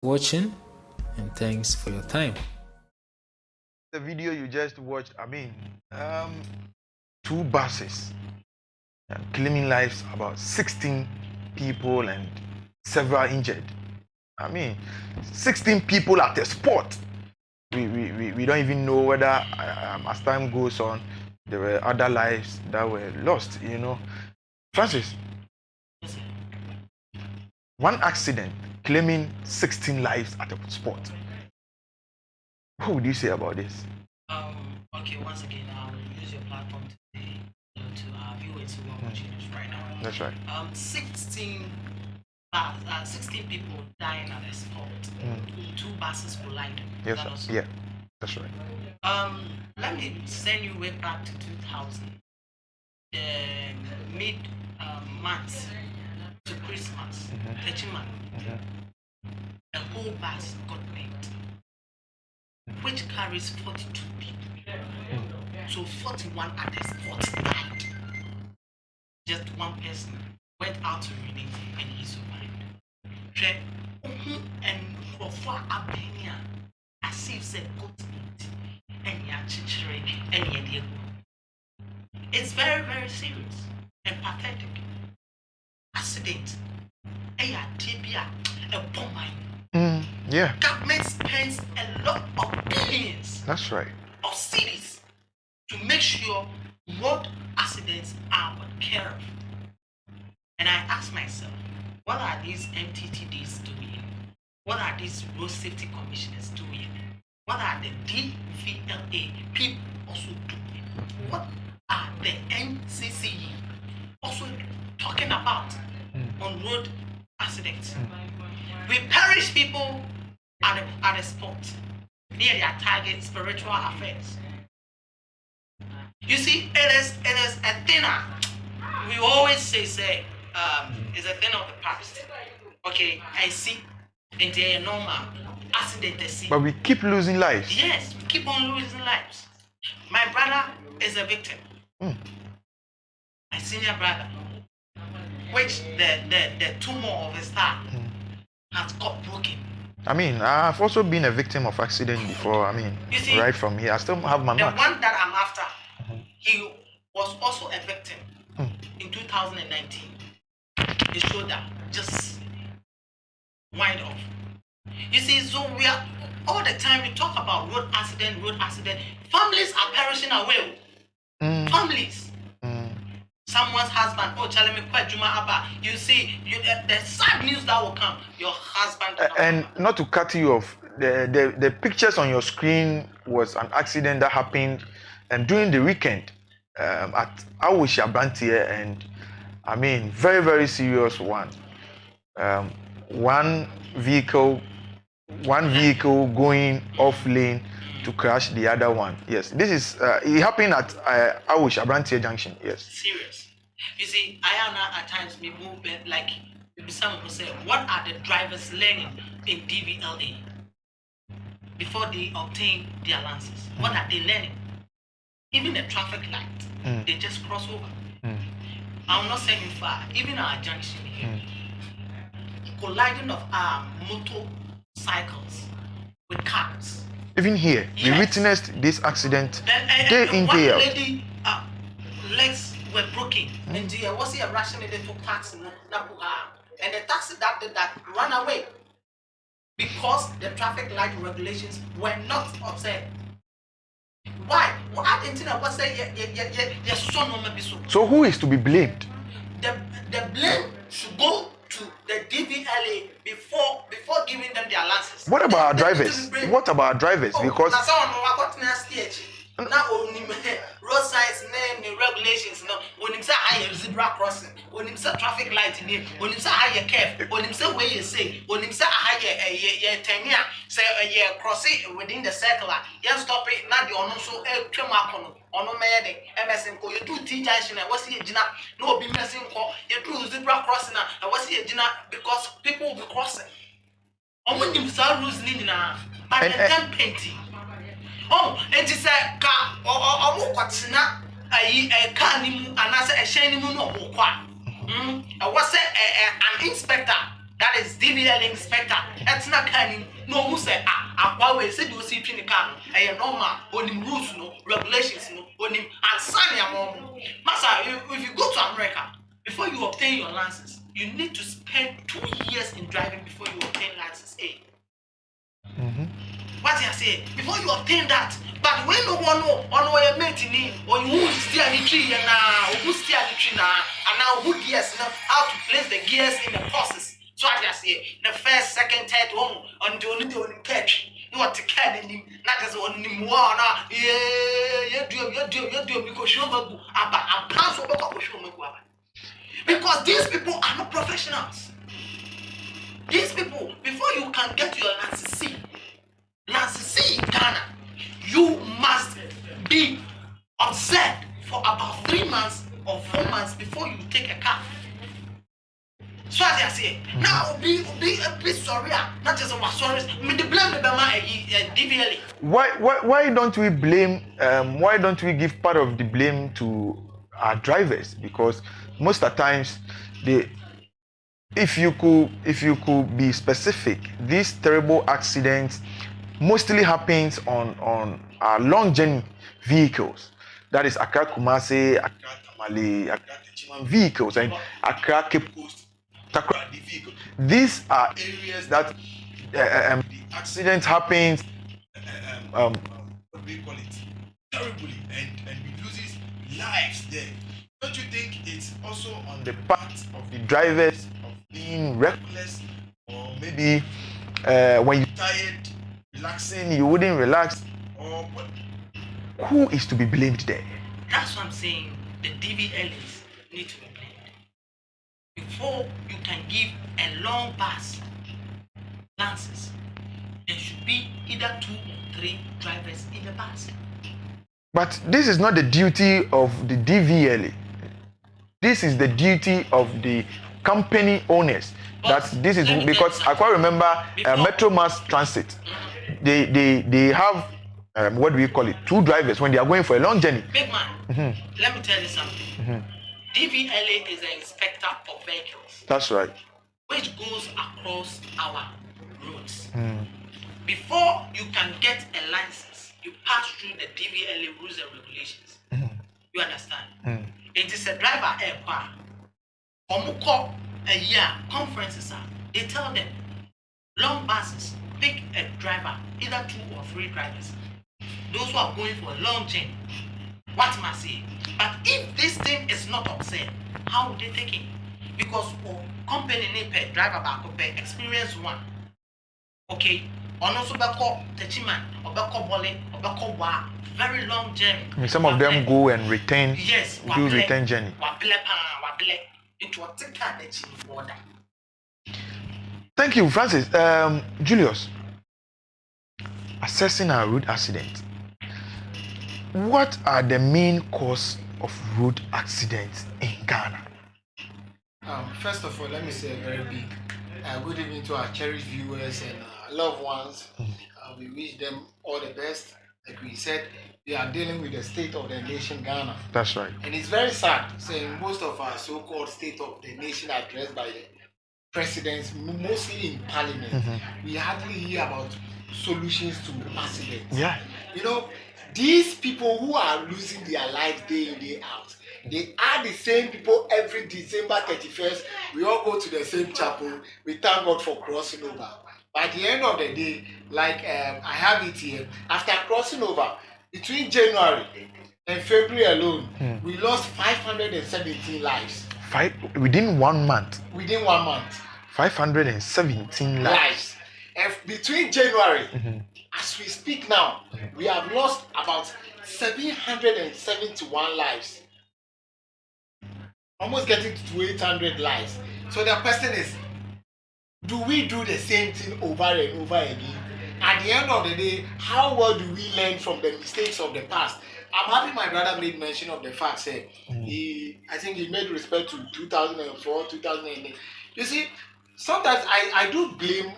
watching, and thanks for your time. The video you just watched, two buses claiming lives, about 16 people and several injured. 16 people at a spot. We don't even know whether as time goes on, there were other lives that were lost, Francis, one accident claiming 16 lives at a spot. What would you say about this? Okay, once again, I'll use your platform today to our viewers who are watching us right now. That's right. 16 people dying at a spot. Two buses collided. Yes, sir. Yeah, that's right. Let me send you way back to 2000. The mid months to Christmas, 13 months. A whole bus got made, which carries 42 people. So 41 at the spot died. Just one person went out to urinate and he survived. And for Albania, as if said goat meat and chichiri and yadiego. It's very, very serious and pathetic. Accident. A bomb. Yeah. Government spends a lot of billions. That's right. Of cities to make sure road accidents are cared of. And I ask myself, what are these MTTDs doing? What are these road safety commissioners doing? What are the DVLA people also doing? What are the NCCE also talking about on road accidents? We perish people at the spot near their target spiritual affairs. You see, it is a thing. We always say it's a thing of the past. Okay, I see, and they are normal accident. But we keep losing lives. Yes, we keep on losing lives. My brother is a victim. My senior brother, which the tumor of his heart has got broken. I've also been a victim of accident before. You see, right from here, I still have my mark. The one that I'm after, he was also a victim in 2019. His shoulder just wind off. You see, so we are all the time we talk about road accident. Families are perishing away. Families. Someone's husband, tell me quite Juma Abba. You see, the sad news that will come. Your husband. And not to cut you off, the pictures on your screen was an accident that happened, and during the weekend at Awoshie, and very, very serious one. One vehicle going off lane to crash the other one. Yes, this is it happened at Awoshie Junction. Yes. Serious. You see, I am at times me move like some will say, what are the drivers learning in DVLA before they obtain their licenses? What are they learning? Even the traffic light, they just cross over. I'm not saying far. Even our junction here, colliding of motorcycles with cars. Even here, we witnessed this accident day in, day out. Lady, legs were broken, and there was a Russian lady took taxi, and the taxi that did that ran away because the traffic light regulations were not observed. Why? I didn't know what say So who is to be blamed? The blame should go to the DVLA before giving them their license. What about our drivers? What about our drivers? Because now road signs name the regulations when him say higher zebra crossing, when him say traffic light in when him say higher curve, when him say where you say, when him say higher tenia say crossing within the circle, you stop it now the ono so twemakono ono mede MSN ko you do T junction and what's here jina no be messing ko you do zebra crossing and what's here jina because people will be crossing. When him say rules ni na by the time painting. And it's a car or what's not a carnival and as a shiny moon or what? I was an inspector That is DVL inspector. That's not kind. No, who said, Huawei said you see the car. I am normal. On him rules, no regulations, no on him and sign your mom. Master, if you go to America, before you obtain your license, you need to spend 2 years in driving before you obtain license A. What you say? Before you obtain that, but when no one know, on your mate in or you who steer the tree and who steer the tree now, and now who gears now how to place the gears in the process. So I just say the first, second, third one until you catch. You want to catch him, not just on him one. You do because show me about cancel show me because these people are not professionals. These people, before you can get your license C in Ghana, you must be observed for about 3 months or 4 months before you take a car. So as I say, now be a bit sorry, not just about sorry. Me the blame the DVLA. Why don't we blame? Why don't we give part of the blame to our drivers? Because most of the times if you could be specific, these terrible accidents mostly happens on long journey vehicles. That is Accra Kumasi, Accra Tamale, Accra Techiman vehicles, and Accra Cape Coast Takoradi vehicles. These are areas that the accident happens. What do we call it? Terribly, and we loses lives there. Don't you think it's also on the part of the drivers of being reckless, or maybe when you're tired, relaxing, you wouldn't relax, or what? Who is to be blamed there? That's what I'm saying. The DVLs need to be blamed. Before you can give a long pass license, there should be either 2 or 3 drivers in the bus. But this is not the duty of the DVLA. This is the duty of the company owners. That this is because I quite remember Metro Mass Transit. They have what do we call it? 2 drivers when they are going for a long journey. Big man, let me tell you something. DVLA is an inspector of vehicles. That's right. Which goes across our roads. Before you can get a license, you pass through the DVLA rules and regulations. You understand? It is a driver airport. Omuko a year conferences are. They tell them long buses pick a driver, either 2 or 3 drivers. Those who are going for a long journey. What must say? But if this thing is not observed, how would they take it? Because company need pay driver back pay experience 1. Okay. On also bako techiman, or bako bole, or bako wa, very long journey. I mean, some of them go and retain. Yes, do retain journey. Into a ticket order. Thank you, Francis. Julius, assessing a road accident. What are the main cause of road accidents in Ghana? First of all, let me say a very big good evening to our cherished viewers and loved ones. We wish them all the best. Like we said, we are dealing with the state of the nation, Ghana. That's right. And it's very sad saying most of our so-called state of the nation addressed by the presidents, mostly in parliament, we hardly hear about solutions to accidents. Yeah. You know, these people who are losing their lives day in, day out, they are the same people every December 31st. We all go to the same chapel. We thank God for crossing over. By the end of the day, like I have it here, after crossing over, between January and February alone, we lost 517 lives. Within 1 month. Within 1 month. 517 lives. And between January, as we speak now, we have lost about 771 lives. Almost getting to 800 lives. So the question is, do we do the same thing over and over again? At the end of the day, how well do we learn from the mistakes of the past? I'm happy my brother made mention of the fact that I think he made respect to 2004, 2008. You see, sometimes I do blame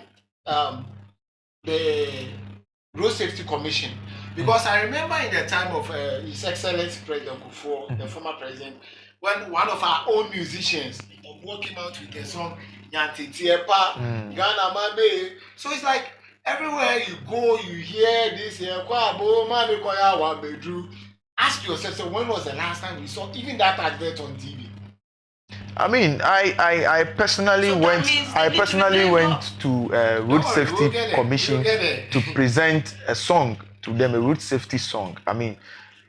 the Road Safety Commission, because I remember in the time of His Excellency President Kufuor, the former president, when one of our own musicians came out with a song, Yantitiepa, Ghana Mabe. So it's like everywhere you go, you hear this here. Ask yourself, so when was the last time you saw even that advert on TV? I mean, I personally So that went. means I they need to personally be went to Road worry, Safety we'll get it, Commission we'll get it. to present a song to them, a road safety song. I mean,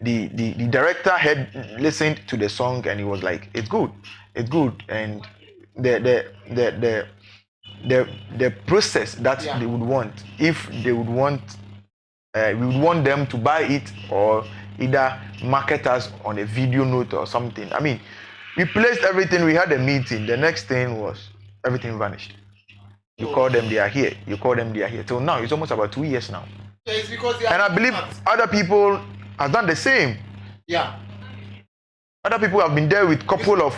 the director had listened to the song and he was like, "It's good, it's good," and the process that they would want, if they would want, we would want them to buy it or either market us on a video note or something. I mean, we placed everything. We had a meeting. The next thing was everything vanished. You call them, they are here. You call them, they are here. Till now, it's almost about 2 years now. Yeah, it's because they are. And I believe other people have done the same. Yeah. Other people have been there with couple of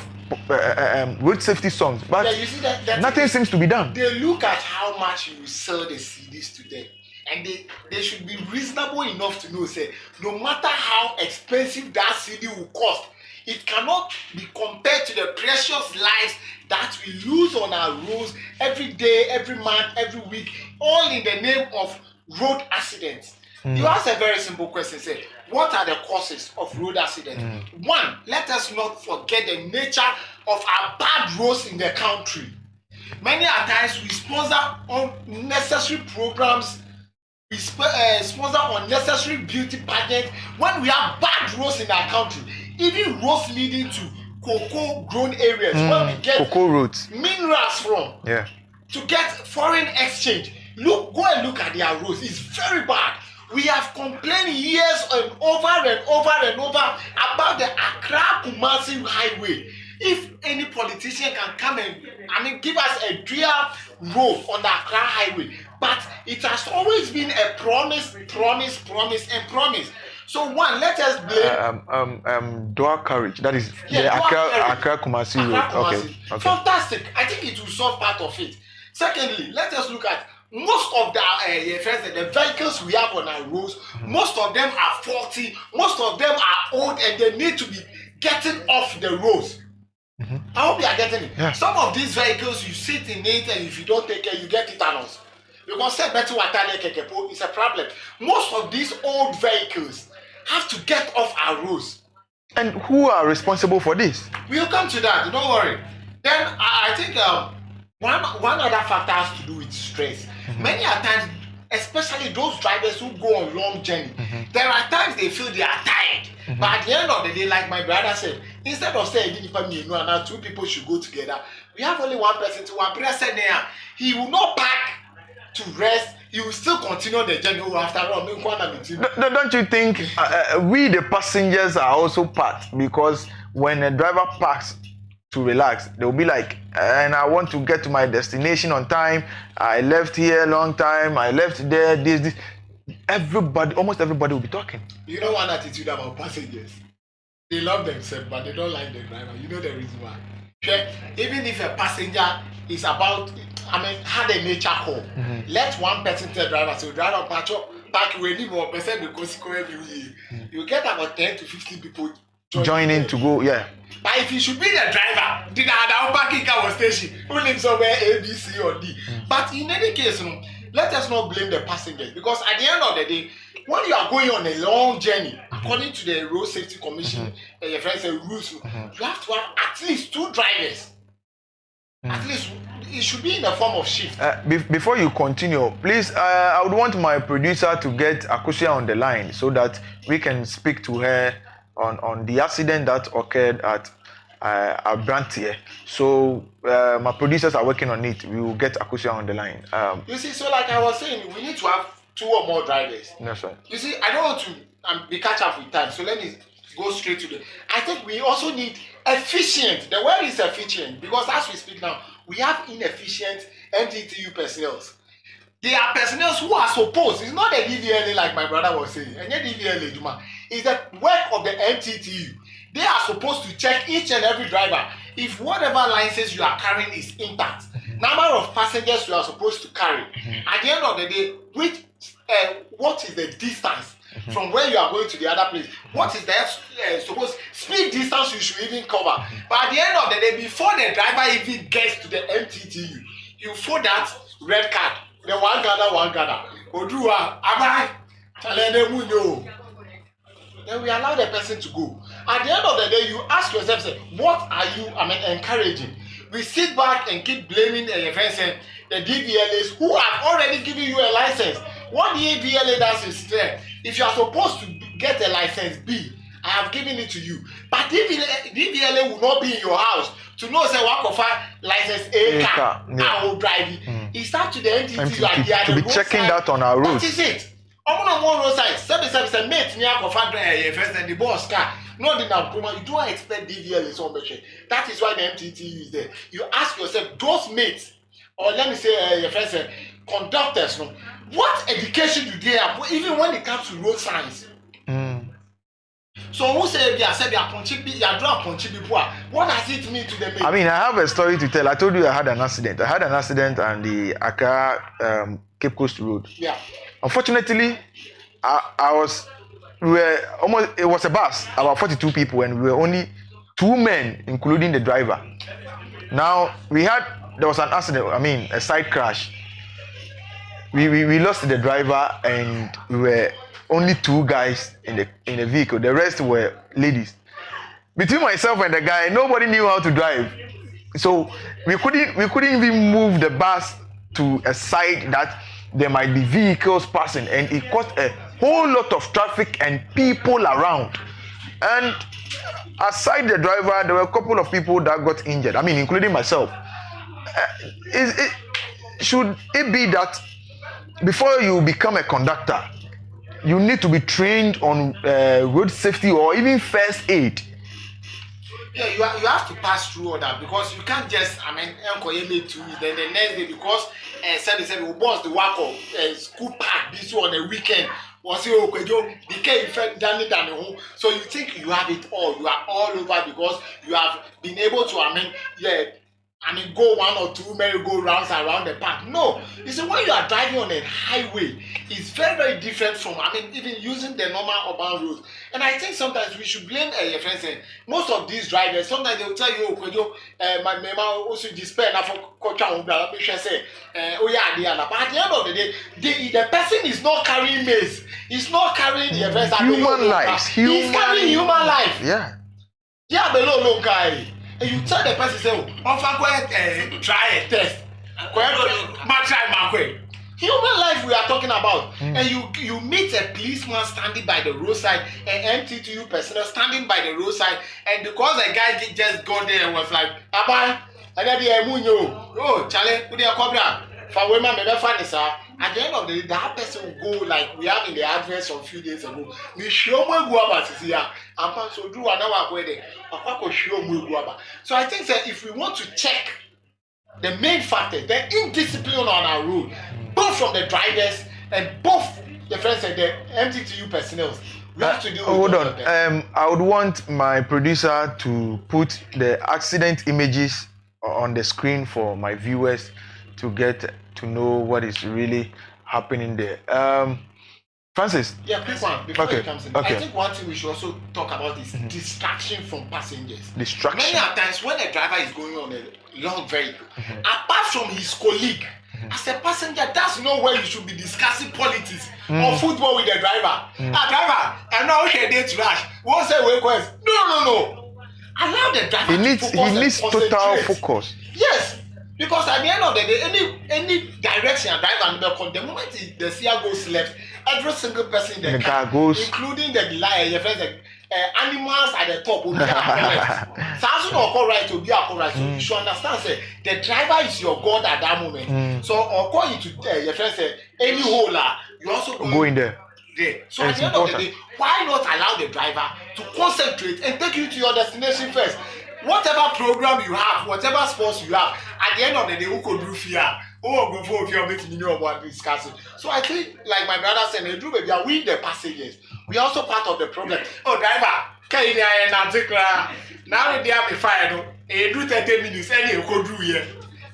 road safety songs, but Yeah, you see that nothing seems to be done. They look at how much you sell the CDs to them, and they should be reasonable enough to know, say, no matter how expensive that CD will cost, it cannot be compared to the precious lives that we lose on our roads every day, every month, every week, all in the name of road accidents. You ask a very simple question, say, what are the causes of road accidents? One, let us not forget the nature of our bad roads in the country. Many a times we sponsor unnecessary programs, we sponsor unnecessary beauty pageants when we have bad roads in our country. Even roads leading to cocoa grown areas where we get Cocoa roads minerals from. Yeah. To get foreign exchange. Go and look at their roads. It's very bad. We have complained years and over about the Accra Kumasi highway. If any politician can come and give us a real road on the Accra highway, but it has always been a promise. So one, let us blame Dua Courage. That is the Accra Kumasi road. Okay. Fantastic. I think it will solve part of it. Secondly, let us look at most of the vehicles we have on our roads. Most of them are faulty. Most of them are old, and they need to be getting off the roads. I hope you are getting it. Yeah. Some of these vehicles, you sit in it, and if you don't take care, you get tetanus. Because say better it's a problem. Most of these old vehicles have to get off our roads. And who are responsible for this? We'll come to that. Don't worry. Then I think one other factor has to do with stress. Many a times, especially those drivers who go on long journey, there are times they feel they are tired. But at the end of the day, like my brother said, instead of saying two people should go together, we have only one person to one person there. He will not park to rest. He will still continue the journey after all. Don't you think we the passengers are also part? Because when a driver parks to relax, they'll be like, and I want to get to my destination on time. I left here a long time. I left there. This. Almost everybody will be talking. You know one attitude about passengers? They love themselves, but they don't like the driver. You know the reason why? Even if a passenger is about, had a nature call, let one person tell driver, so driver park away more person because you get about 10 to 15 people joining to go, yeah. But if you should be the driver, did the parking car station, who lives somewhere A, B, C, or D. But in any case, let us not blame the passengers, because at the end of the day, when you are going on a long journey, according to the Road Safety Commission, your friends say rules, you have to have at least 2 drivers. At least it should be in the form of shift. Before you continue, please, I would want my producer to get Awoshie on the line so that we can speak to her on the accident that occurred at Abrantier. So my producers are working on it. We will get Awoshie on the line. You see, so like I was saying, we need to have 2 or more drivers. That's right. You see, I don't want to be catch up with time, so let me go straight to I think we also need efficient. The word is efficient, because as we speak now, we have inefficient MTTU personnel. They are personnel who are supposed, it's not the DVLA like my brother was saying, and DVLA, it's the work of the MTTU. They are supposed to check each and every driver if whatever license you are carrying is intact. Number of passengers you are supposed to carry. At the end of the day, what is the distance from where you are going to the other place. What is the supposed speed distance you should even cover? But at the end of the day, before the driver even gets to the MTTU, you throw that red card. The one gather. Odua, Abai, Talenemunyo. Then we allow the person to go. At the end of the day, you ask yourself, say, what are you encouraging? We sit back and keep blaming the DVLAs who have already given you a license. What the DVLA does is if you are supposed to get a license B, I have given it to you. But DVLA will not be in your house to know say what offer license A car, I will drive it. It's up to the MTT to be checking that on our roads. What is it? On one roadside, 777 mate near offer first and the boss car. No, you don't expect DVLA so much. That is why the MTT is there. You ask yourself, those mates, or let me say your friends, conductors, no, what education do they have, even when it comes to road signs? So who say they are what does it mean to them? I mean, I have a story to tell. I told you I had an accident. I had an accident on the Accra Cape Coast Road. Yeah. Unfortunately, it was a bus, about 42 people, and we were only 2 men, including the driver. Now, there was an accident, a side crash. We lost the driver, and we were only 2 guys in the vehicle. The rest were ladies. Between myself and the guy, nobody knew how to drive. So we couldn't even move the bus to a side that there might be vehicles passing, and it caused a whole lot of traffic and people around. And aside the driver, there were a couple of people that got injured, including myself. Should it be that before you become a conductor, you need to be trained on road safety or even first aid? Yeah, you have to pass through all that, because you can't just then the next day, because said we boss the work of school park this on a weekend. So you think you have it all, you are all over because you have been able to go 1 or 2 merry-go-rounds around the park. No, you see, when you are driving on a highway, it's very, very different from even using the normal urban roads. And I think sometimes we should blame your friends. Most of these drivers, sometimes they will tell you, my mama also despair now for culture. But at the end of the day, the person is not carrying maize. He's not carrying your friends. Human life. He's carrying human life. Yeah. Yeah, below guy. And you tell the person, say, try a test. Human life we are talking about. And you meet a policeman standing by the roadside, an MTTU personnel standing by the roadside, and because the guy just got there and was like, Abba, and then oh, Charlie, put your cobra. For women, at the end of the day, that person will go like we have in the adverts a few days ago. So I think that if we want to check the main factors, the indiscipline on our road, both from the drivers and both the friends and the MTTU personnel, we have to do. Hold on. I would want my producer to put the accident images on the screen for my viewers to get to know what is really happening there. Francis? Yeah, quick one before it comes in. I think one thing we should also talk about is distraction from passengers. Distraction. Many times when a driver is going on a long vehicle, apart from his colleague, as a passenger, that's not where you should be discussing politics or football with the driver. Driver, I'm not okay there to rush. Won't say wait quest. No. Allow the driver he needs total focus. Yes. Because at the end of the day, any direction a driver will the moment the steer goes left, every single person in the car goes, including the animals at the top will be correct. So as you know, right to be correct. So you should understand, say the driver is your God at that moment. So according to your friend say any hole, you also go in there. So at the end of the day, why not allow the driver to concentrate and take you to your destination first? Whatever program you have, whatever sports you have, at the end of the day, who could do fear? Who will go for fear meeting you about discussing? So I think, like my brother said, we are with the passengers. We are also part of the problem. Oh, driver, can you now they have a fire? Do 30 minutes, any you could do here.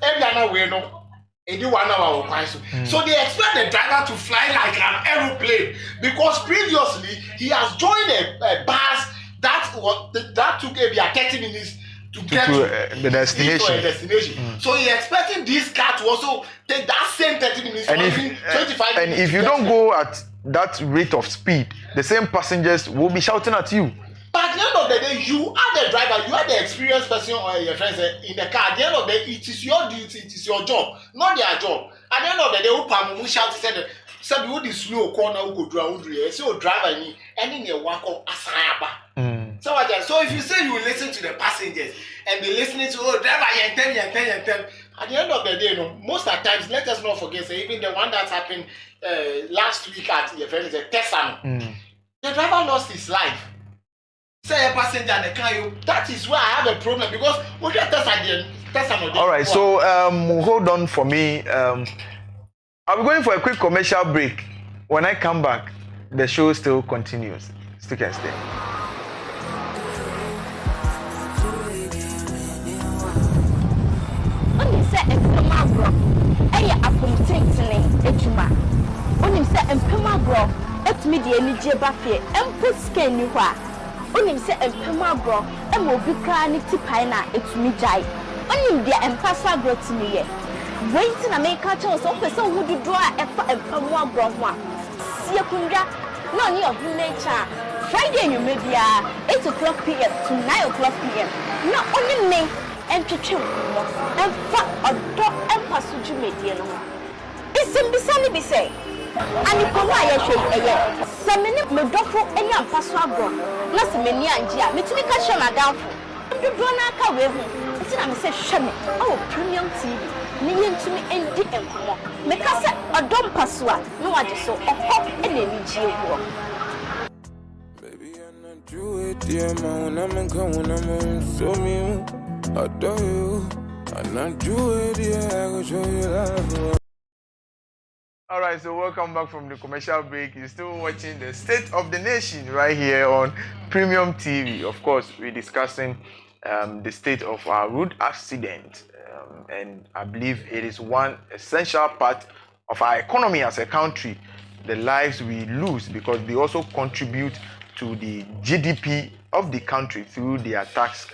And now we know. Edi 1 hour or quite so. So they expect the driver to fly like an aeroplane because previously he has joined a bus that took maybe 30 minutes to get to the destination. A destination. So he expecting this car to also take that same 30 minutes and or if, even 25 and minutes. if you don't go at that rate of speed, the same passengers will be shouting at you. But at the end of the day, you are the driver, you are the experienced person or your friends in the car. At the end of the day, it is your duty, it is your job, not their job. At the end of the day, who shout said you the slow corner who go drive, so driver ni any near walk on asayaba. So if you say you listen to the passengers and be listening to driver you tell, at the end of the day, most of the times, let us not forget, even the one that happened last week at your friends Tesla, the driver lost his life. Say a passenger and a car, that is where I have a problem because we get Tesla. All right, so hold on for me. I'm going for a quick commercial break. When I come back, the show still continues. Stick and stay. Onim se empema bro emo bi kra ne tipai na etumi jai onim dia empasa bro timi ye wait na make catch us so person who do draw efa empema bro ho a sie kunja na oni of nature Friday you may be 8 o'clock p.m. to 9 o'clock p.m. na onim me entwetwe mo emfa odo empaso dwumedie no isim bisani bi say ani kowa ye hwe eye samene medofo enya mpaso agro na semeni anje a metumi ka hwe madamfo dodo na aka we hu nti na me se hwe me Premium TV ni yentumi endi enkomo me ka se odom paso a no wage so okọ eneni gie wo baby and I do it dear man I'm going I'm so me I adore you and I do it yeah I go show you love. All right, so welcome back from the commercial break. You're still watching the State of the Nation right here on Premium TV. Of course, we're discussing the state of our road accident, and I believe it is one essential part of our economy as a country. The lives we lose because they also contribute to the GDP of the country through their tax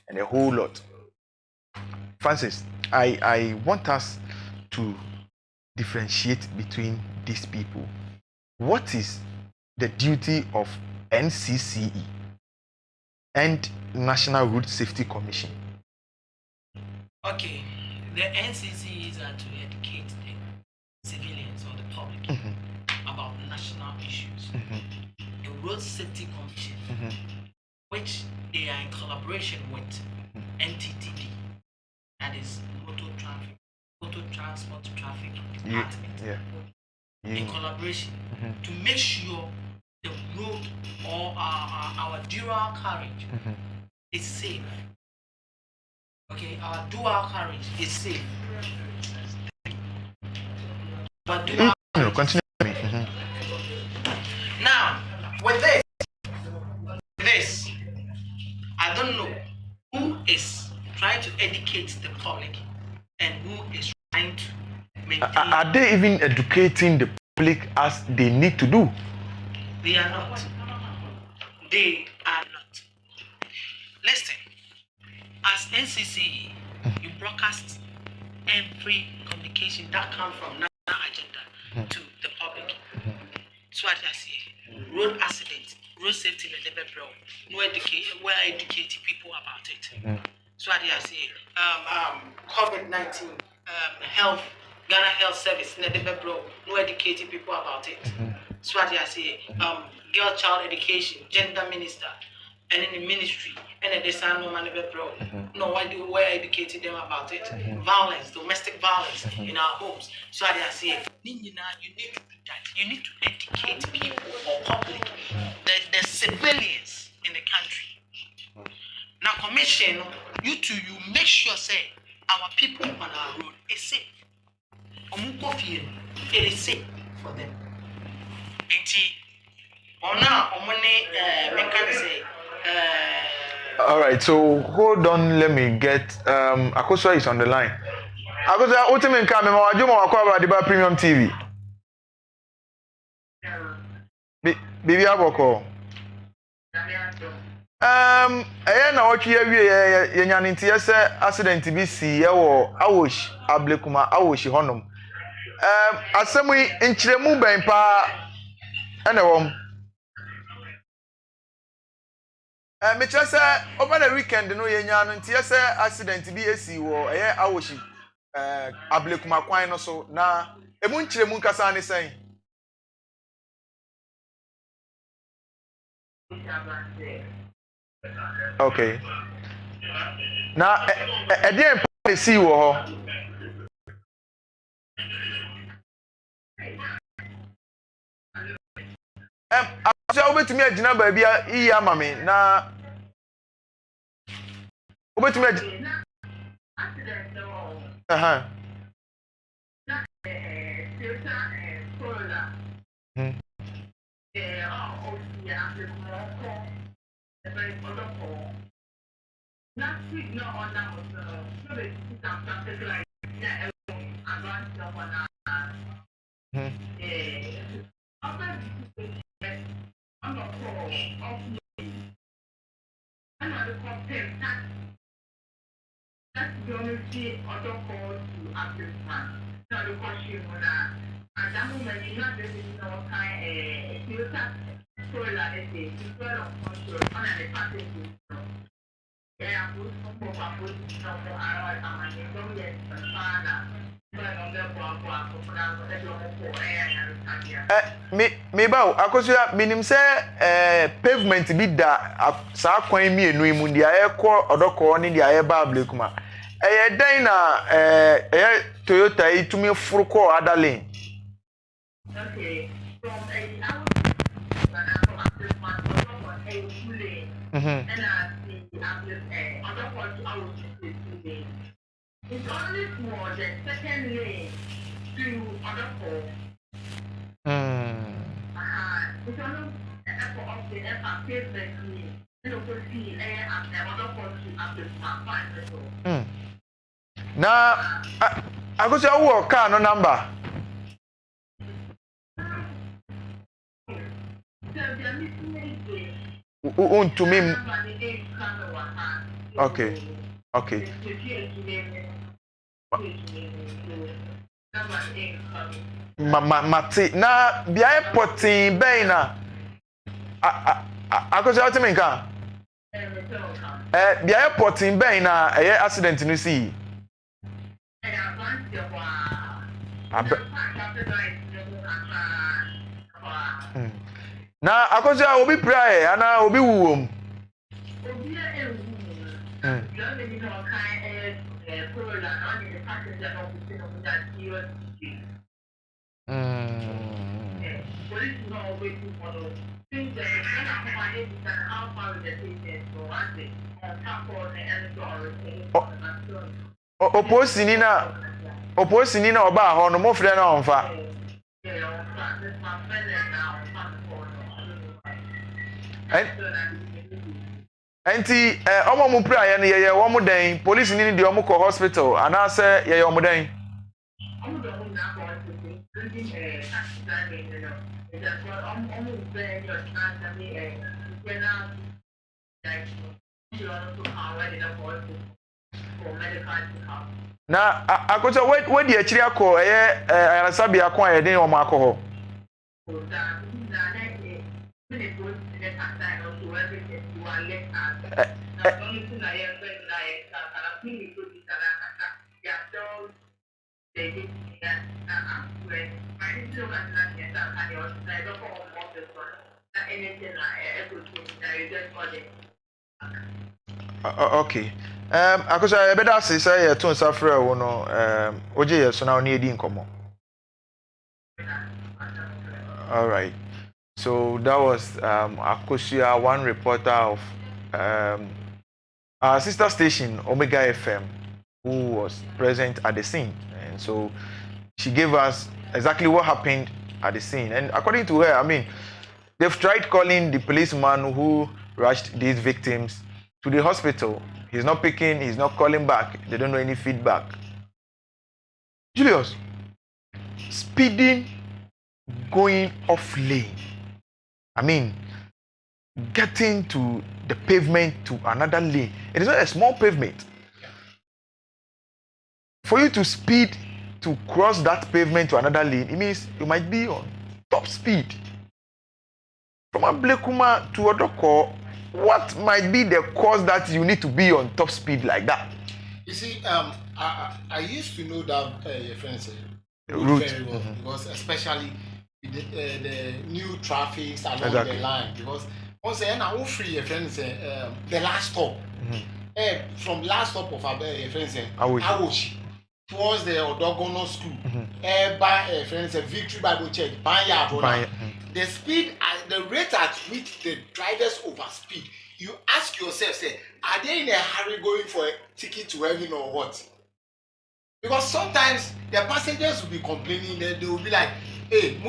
and a whole lot. Francis, I want us to differentiate between these people. What is the duty of NCCE and National Road Safety Commission? Okay, the NCCEs are to educate the civilians or the public about national issues. The Road Safety Commission, which they are in collaboration with NTTD, that is Motor Transport Traffic Department, in collaboration to make sure the road or our dual carriage is safe. Okay, our dual carriage is safe. But continue. Now, with this, I don't know who is trying to educate the public and who is trying to maintain. Are they even educating the public as they need to do? They are not. They are not. Listen, as NCCE, you broadcast every communication that comes from national agenda to the public. So what I say, road accidents, road safety, no education, we're educating people about it. So what I say, COVID-19, health, Ghana Health Service, no educating people about it. So what I say, girl child education, gender minister, and in the ministry, and the son woman no, why do we educating them about it? Violence, domestic violence in our homes. So I say, you need to do that. You need to educate people or public, the civilians in the country. Now, commission, you make sure say our people on our road is safe. It is safe for them. All right, so hold on. Let me get Akosua is on the line. Akosia ultimate nka me ma wadwuma wakwa Abadiba Premium TV. Bibi aboko. Eye na wotwe awie ye nya nti yese accident bi si ye wo Awoshie Ablekuma Awoshie honom. Asemu nkyiremu ben pa ene wom. Me kire se over the weekend no ye nya no nti yese accident bi esi wo eye Awoshie Ablekuma kwan no so na emu nkyiremu nkasa ne sen. Okay. Na edien pa si wo ho. Aso obetumi agina ba bia iyi amame na obetumi agina aha me ba akosia minim se pavement bi da sa kwan mienu mu dia ekọ odoko ne dia e ba Ablekuma den na Toyota itumi furu ko other lane. Okay, from it's only for the second lane to other four. It's only for up the pavement lane. You know, see and other four to Ablekuma. Na akosi awo car no number. To me. Okay. Okay. Mati na bia potin ben na akosi ultimate nka bia potin ben na accident no see. Na akosi obi pray ana obi wuwom. Oposini na oba ho no mo frɛ na onfa. Enti omo mu prayer no ye wo mo den police ni de omo ko hospital ana se ye omo den. Na akocha we di akiri akọ ayasabi akọ ayeden omo akọ. Okay. Akosa ebeda say say to nsafre wo no oje yeso na oni edi nkomo. All right. So that was Akosia, one reporter of our sister station Omega FM, who was present at the scene, and so she gave us exactly what happened at the scene. And according to her, I mean, they've tried calling the policeman who rushed these victims to the hospital. He's not picking, he's not calling back. They don't know any feedback. Julius, speeding, going off lane. I mean, getting to the pavement to another lane. It is not a small pavement. For you to speed to cross that pavement to another lane, it means you might be on top speed. From Ablekuma to Odoko, what might be the cause that you need to be on top speed like that? You see, I used to know that your friends Route very well because especially the new traffic along Exactly. the line because once again I will free your friends the last stop from last stop of your friends Awoshie towards the Odogono school by friends Victory Bible Church Banya the speed the rate at which the drivers overspeed, you ask yourself, say, are they in a hurry going for a ticket to heaven or what? Because sometimes the passengers will be complaining that they will be like, hey,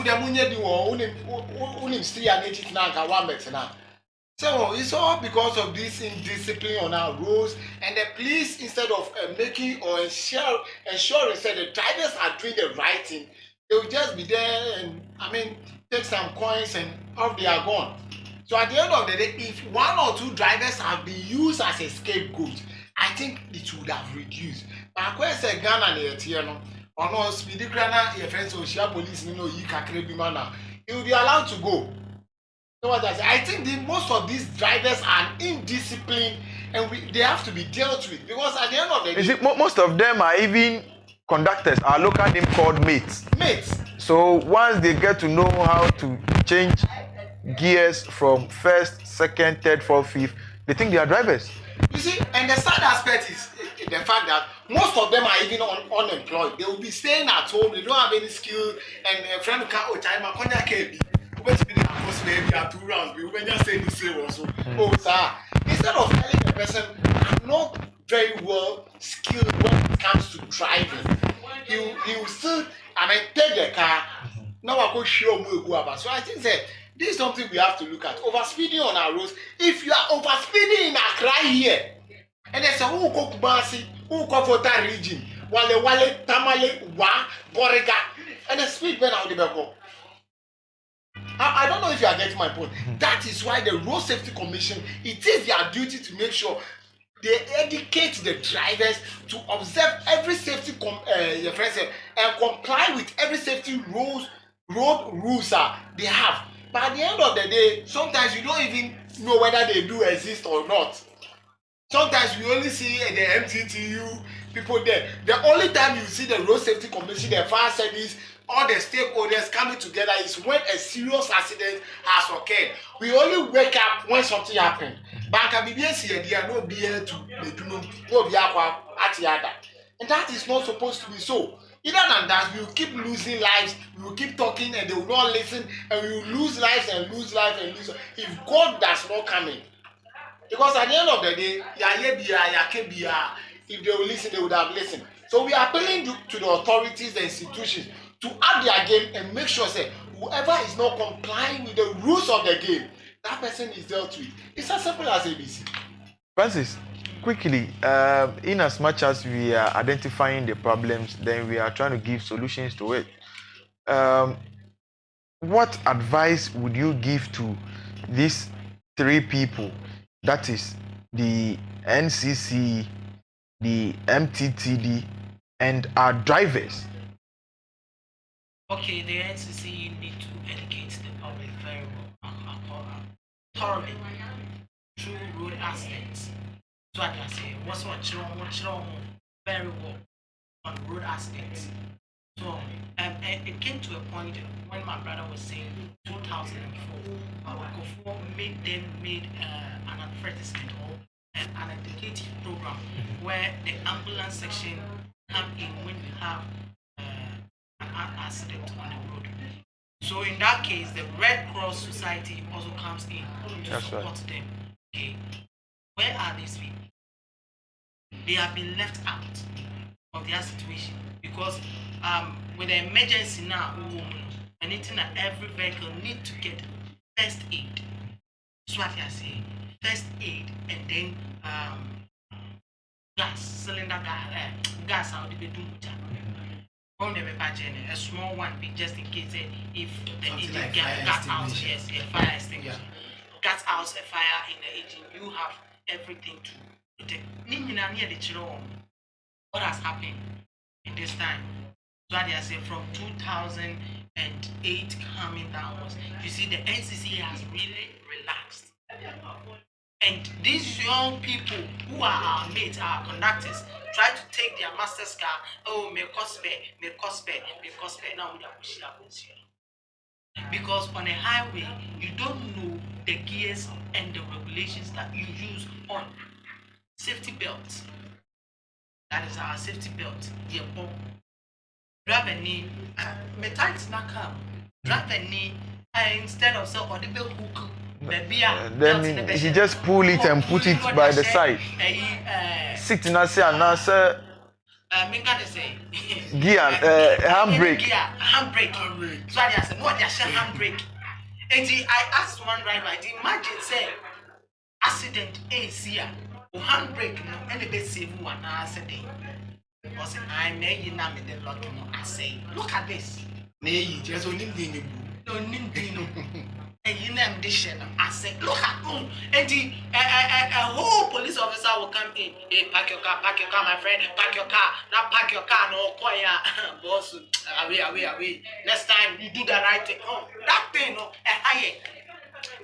so it's all because of this indiscipline on our roads, and the police, instead of making or ensuring that the drivers are doing the right thing, they will just be there and take some coins and off they are gone. So at the end of the day, if one or two drivers have been used as a scapegoat, I think it would have reduced. But I say Ghana or no speedy grana your friends or share police you he will be allowed to go. So what I think most of these drivers are indisciplined and they have to be dealt with because at the end of the day, you see, most of them are even conductors. Our local name called mates. So once they get to know how to change gears from first, second, third, fourth, fifth, they think they are drivers. You see, and the sad aspect is the fact that most of them are even unemployed. They will be staying at home. They don't have any skill. And a friend can't time. Maybe are 2 rounds. We will just say the same also. Oh, sir. Instead of telling the person, I'm not very well skilled when it comes to driving, he will still, take the car. Now I go show me go about. So I think that this is something we have to look at. Overspeeding on our roads. If you are overspeeding in Accra here, and there's a who go Kumasi, who go for that region, Wale, Tamale, Wa, Borega, and the speed went out the go. I don't know if you are getting my point. That is why the Road Safety Commission, it is their duty to make sure they educate the drivers to observe every safety and comply with every safety road rules they have. But at the end of the day, sometimes you don't even know whether they do exist or not. Sometimes we only see the MTTU people there. The only time you see the Road Safety Commission, the fire service, all the stakeholders coming together is when a serious accident has occurred. We only wake up when something happened. Banka BBS here, they are not here to go at the other. And that is not supposed to be so. Either than that, we will keep losing lives, we will keep talking and they will not listen, and we will lose lives and lose lives and lose. If God does not come in, because at the end of the day, if they will listen, they would have listened. So we are appealing to the authorities, the institutions, to up their game and make sure that whoever is not complying with the rules of the game, that person is dealt with. It's as simple as ABC. Francis, quickly, in as much as we are identifying the problems, then we are trying to give solutions to it. What advice would you give to these 3 people? That is the NCC, the MTTD, and our drivers. Okay, the NCC, you need to educate the public very well, thoroughly, through road accidents. So I can say, what's wrong very well on road accidents. So it came to a point when my brother was saying 2004, Kofo made an advertisement or an educative program where the ambulance section come in when you have an accident on the road. So in that case, the Red Cross Society also comes in to support them. Okay, where are these people? They have been left out of their situation because with the emergency now, anything that every vehicle need to get first aid. So what I say, first aid and then gas cylinder gas out the bedroom. Only a small one, just in case if the Something engine like got fire out, extinguisher. yes, a fire extinguisher. Yeah. Got out a fire in the engine, you have everything to protect. What has happened in this time? So I say from 2008 coming downwards, you see the NCC has really relaxed. And these young people who are our mates, our conductors, try to take their master's car. Oh, may cost pay. Now we are pushing up this year. Because on a highway, you don't know the gears and the regulations that you use on safety belts. That is our safety belt. Drive a knee, tight not come. Drive a knee, instead of so or the belt hook. Then he just pull it and put it by the side. Sit in a say and answer gear, handbrake. Handbrake. So I said, what is handbrake? And I asked one driver, imagine say accident is here. Handbrake no any bit save one answer day. I said, I may you now with the lucky no. I say, look at this. Nay, just only No, and you name this shit. I said, look at and a whole police officer will come in. Hey, park your car, my friend, park your car. Now park your car, no choir. Boss, away. Next time you do the right thing. Oh, that thing, no, higher.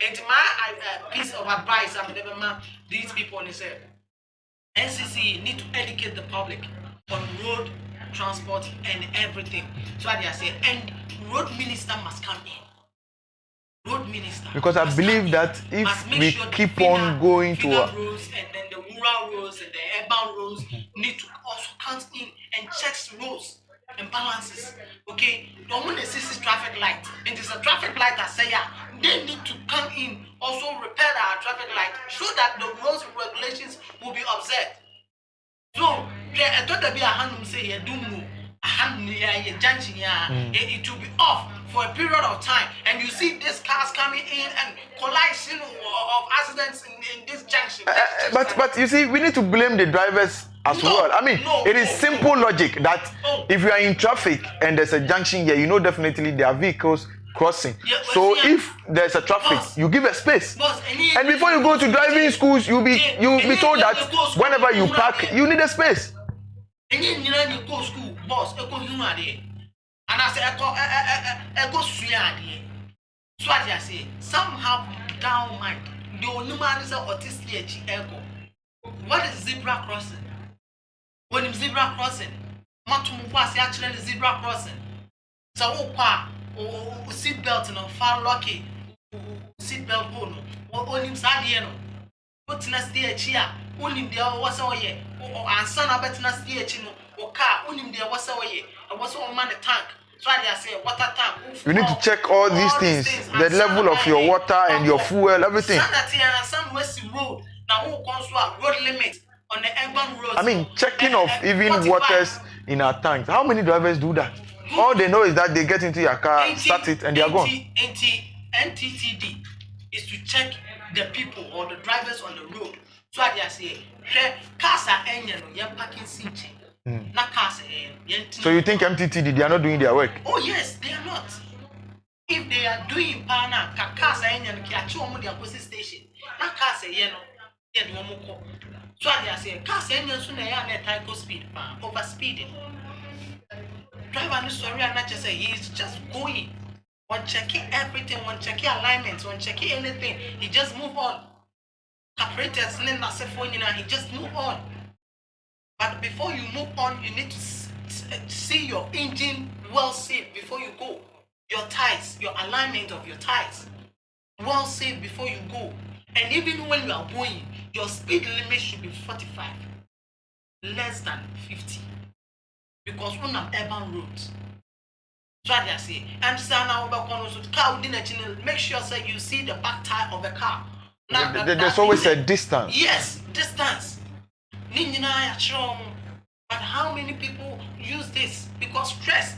And my piece of advice, I'm never man, these people on say, NCC need to educate the public on road transport and everything. So I say, and road minister must come in. Road minister. Because I believe that if we keep on going to roads and then the rural roads and the urban roads need to also count in and check roads and balances. Okay, don't want to see traffic light. And there's a traffic light that say they need to come in also repair our traffic light so that the rules and regulations will be observed. So I thought that be a hand say you do move. It will be off for a period of time, and you see these cars coming in and collision of accidents in this junction. But you see, we need to blame the drivers as well. I mean, it is simple logic that if you are in traffic and there's a junction here, you know definitely there are vehicles crossing. So if there's a traffic, you give a space. And before you go to driving schools, you'll be told that whenever you park, you need a space. And you go school, boss, I go human there. And I say, I go swim. So I say, some have down mind. The only man is autistic echo. What is zebra crossing? When it's zebra crossing, Matumu was actually zebra crossing. So, seat belt and far lucky seat belt hole. What him Sadiano? What's next day cheer? Only there was all year. And son of Betnas DH or car, only there was all year. I was all man a tank. So I say, water tank. You need to check all these things, the level of your water and your fuel, everything. Some West Road, now who comes to a road limit on the urban roads. I mean, checking of even waters in our tanks. How many drivers do that? All they know is that they get into your car, start it, and they are gone. NTTD is to check the people or the drivers on the road. So I say, cars are engine, you're parking seat. Not cars. So you think MTTD, they are not doing their work? Oh yes, they are not. If they are doing pana, cars are engine, kiachu their police station. Not cars are so I say, cars engine soon they are at type speed, over speeding. Driver no sorry, I'm not just say he's just going. One checking everything, one checking alignments, one checking anything. He just move on. Operators, he just move on. But before you move on, you need to see your engine well safe before you go. Your tires, your alignment of your tires, well safe before you go. And even when you are going, your speed limit should be 45, less than 50. Because we're on urban roads. So I say, and now car within a channel, make sure that you see the back tire of the car. There's always a distance. Yes, distance. But how many people use this? Because stress,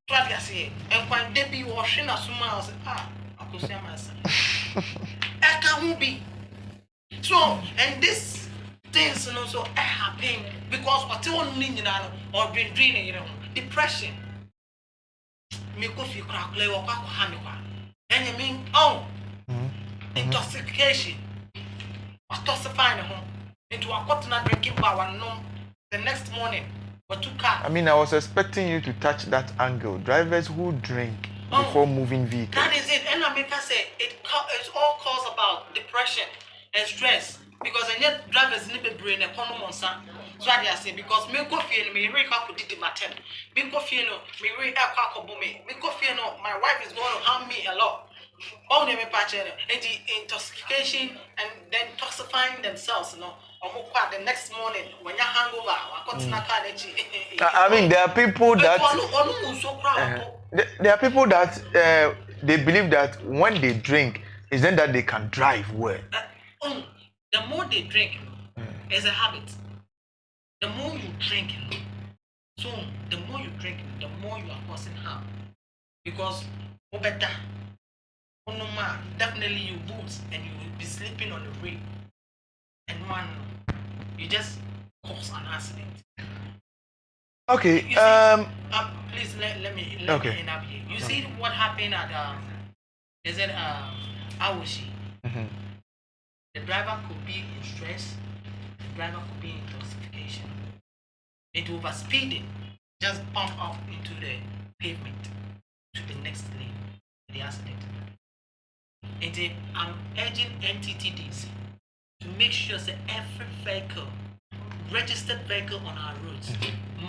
so I say, and when they be washing a smile, I could say myself. I can't be. So, and this things so happen because what you need or been dreaming, depression. Me go fi crack lay or hand and you mean intoxication. Was toxifying home into a cotton drinking power no the next morning but two car. I mean, I was expecting you to touch that angle. Drivers who drink before moving vehicles. That is it. And America say it's all cause about depression and stress because and yet drivers need to brain economy on son. So I say because me go feel me really can't did my ten. Me go feel me really can't me. Me go feel my wife is going to harm me a lot. All them intoxication and then toxifying themselves, the next morning when you hangover, I mean, there are people that there are people that they believe that when they drink, is then that they can drive well. The more they drink, is a habit. The more you drink, so the more you drink, the more you are causing harm. Because better. No man, definitely you boots and you will be sleeping on the rail. And one, you just cause an accident. Okay. Please let me end up here. You see what happened at is it Awoshie? Mm-hmm. The driver could be in stress. The driver could be in intoxication. It overspeeding, just bump off into the pavement to the next lane. The accident. I'm urging NTTDs to make sure that every vehicle, registered vehicle on our roads,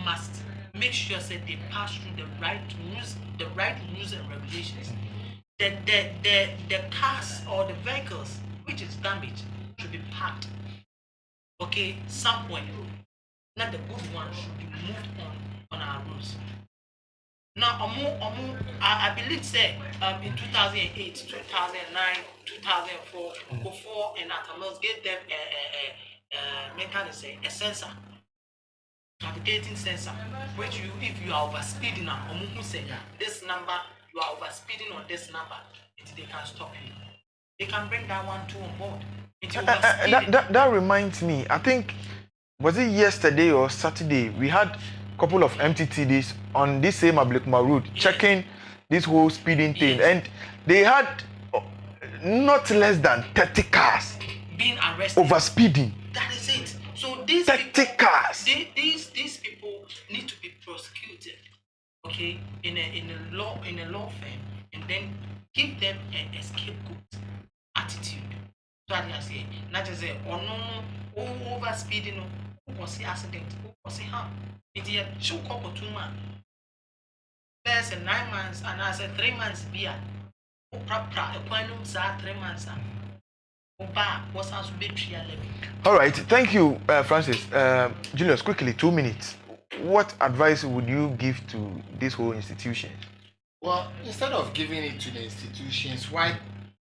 must make sure that they pass through the right rules and regulations. The cars or the vehicles which is damaged should be parked. Okay, somewhere. Not the good ones should be moved on our roads. Now, I believe say in 2008, 2009, 2004, before and Atamils gave them a sensor, navigating sensor, which if you are overspeeding now, who say this number, you are overspeeding on this number, they can stop you. They can bring that one too on board. That reminds me, I think, was it yesterday or Saturday, we had couple of MTTDs on this same Ablikma route checking this whole speeding thing, and they had not less than 30 cars being arrested over speeding. That is it. So these 30 people, cars. These people need to be prosecuted, okay, in a law firm, and then give them a scapegoat attitude. So I say, not just say, over speeding, was the accident, was the harm. It's a show couple 2 months. There's a 9 months and I said 3 months beer. A 3 months. All right, thank you, Francis. Julius, quickly, 2 minutes. What advice would you give to this whole institution? Well, instead of giving it to the institutions, why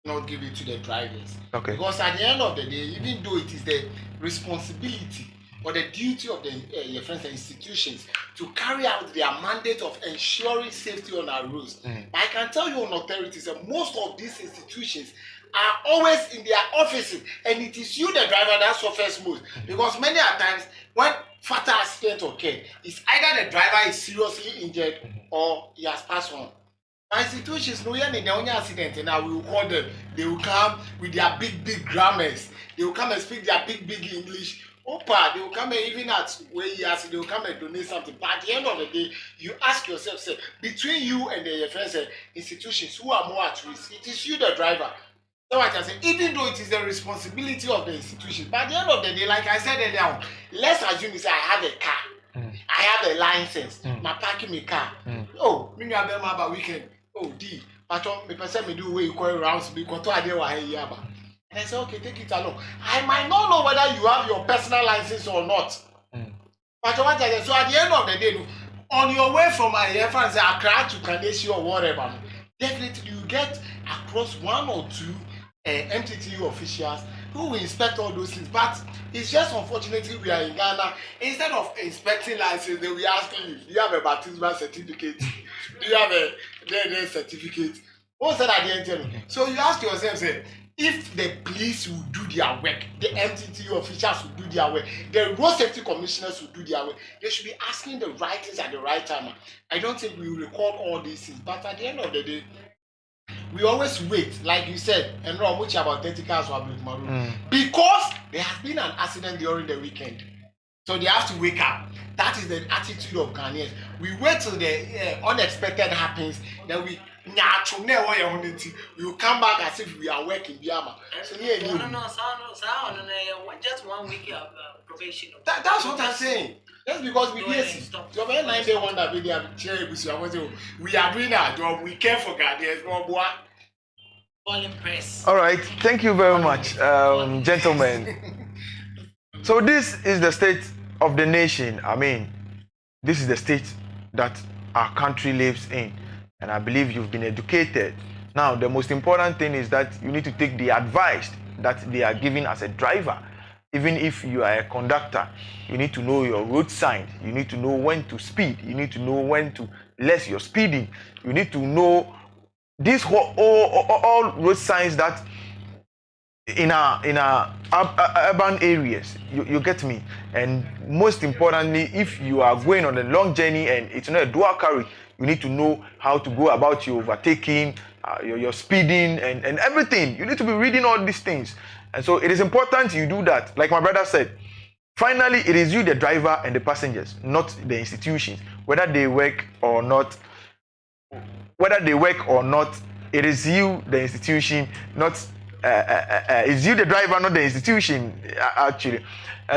not give it to the drivers? Okay. Because at the end of the day, even though it is the responsibility or the duty of the your friends and institutions to carry out their mandate of ensuring safety on our roads. I can tell you on authorities that most of these institutions are always in their offices, and it is you, the driver, that suffers most. Because many a times when fatal accident occur, it's either the driver is seriously injured or he has passed on. My institutions know in the only accident, and I will call them. They will come with their big grammars. They will come and speak their big English. Opa, they will come and even at where he has, they will come and donate something. But at the end of the day, you ask yourself, say, between you and the friends institutions, who are more at risk? It is you, the driver. So I can say, even though it is the responsibility of the institution, but at the end of the day, like I said earlier, let's assume you say I have a car, I have a license, my parking my car. Oh, me have them about weekend. Oh, D, but me person me do way you call rounds because I dey wa here yaba. And I say, okay, take it along. I might not know whether you have your personal license or not. But what I say, so at the end of the day, on your way from my friends Accra to Kaneshie or whatever, definitely you get across 1 or 2 MTTU officials who will inspect all those things. But it's just unfortunately we are in Ghana. Instead of inspecting license, they will ask you, do you have a baptismal certificate? Do you have a certificate? Who said I didn't tell you? So you ask yourself, say, if the police will do their work, the MTT officials will do their work, the road safety commissioners will do their work, they should be asking the right things at the right time. I don't think we will record all these things, but at the end of the day, we always wait, like you said, and know much about 30 cars were built because there has been an accident during the weekend. So they have to wake up. That is the attitude of Ghanaians. We wait till the unexpected happens, then we will come back as if we are working Biama. So just 1 week of probation. That's what I'm saying. Just because we yes, so when 9 day one that we are doing our job, we care for Ghanaians, boy. All impressed. All right, thank you very much, gentlemen. So this is the state of the nation. I mean, this is the state that our country lives in, and I believe you've been educated. Now, the most important thing is that you need to take the advice that they are giving as a driver. Even if you are a conductor, you need to know your road signs. You need to know when to speed. You need to know when to less your speeding. You need to know these all road signs that in our urban areas. You get me? And most importantly, if you are going on a long journey and it's not a dual carry, you need to know how to go about your overtaking, your speeding, and everything. You need to be reading all these things. And so it is important you do that. Like my brother said, finally, it is you, the driver, and the passengers, not the institutions. Whether they work or not, it is you, the institution, not it's you, the driver, not the institution, actually. And